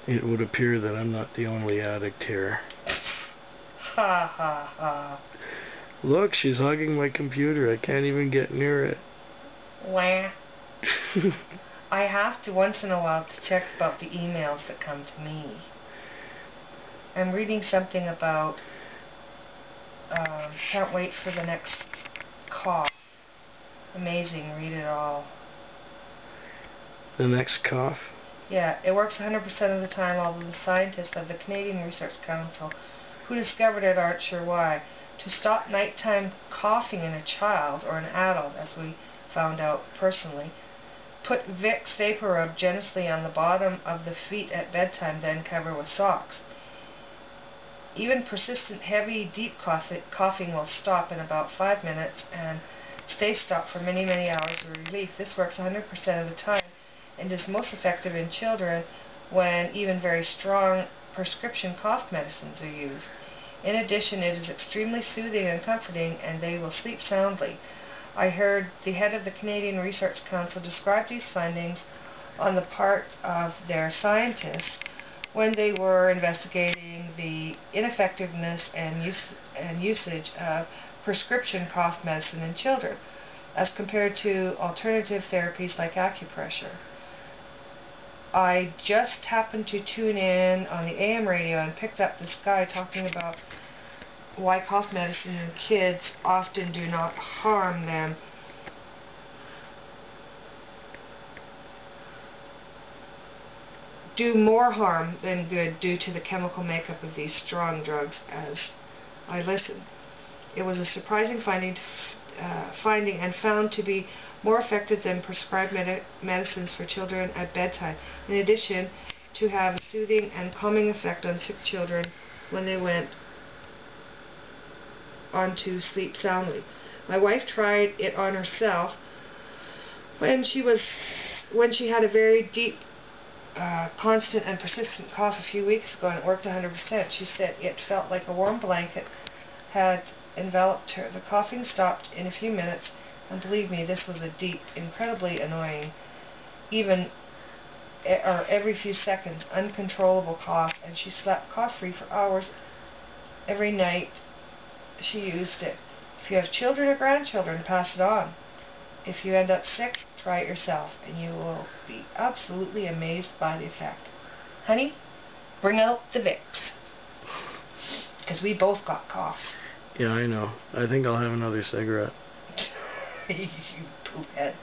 it would appear that I'm not the only addict here. Ha ha ha. Look, she's hugging my computer. I can't even get near it. Wah. I have to once in a while to check about the emails that come to me. I'm reading something about can't wait for the next cough. Amazing, read it all. The next cough? Yeah, it works 100% of the time, although the scientists of the Canadian Research Council who discovered it aren't sure why. To stop nighttime coughing in a child or an adult, as we found out personally, put Vicks VapoRub generously on the bottom of the feet at bedtime, then cover with socks. Even persistent, heavy, deep coughing will stop in about 5 minutes and stay stopped for many, many hours of relief. This works 100% of the time and is most effective in children when even very strong prescription cough medicines are used. In addition, it is extremely soothing and comforting, and they will sleep soundly. I heard the head of the Canadian Research Council describe these findings on the part of their scientists when they were investigating the ineffectiveness and usage of prescription cough medicine in children as compared to alternative therapies like acupressure. I just happened to tune in on the AM radio and picked up this guy talking about why cough medicine in kids often do not harm them. Do more harm than good due to the chemical makeup of these strong drugs. As I listened, it was a surprising finding and found to be more effective than prescribed medicines for children at bedtime, in addition to have a soothing and calming effect on sick children when they went on to sleep soundly. My wife tried it on herself when she had a very deep, constant and persistent cough a few weeks ago, and it worked 100%. She said it felt like a warm blanket had enveloped her. The coughing stopped in a few minutes, and believe me, this was a deep, incredibly annoying, even or every few seconds, uncontrollable cough, and she slept cough-free for hours every night she used it. If you have children or grandchildren, pass it on. If you end up sick, try it yourself, and you will be absolutely amazed by the effect. Honey, bring out the Vicks, because we both got coughs. Yeah, I know. I think I'll have another cigarette. You poophead.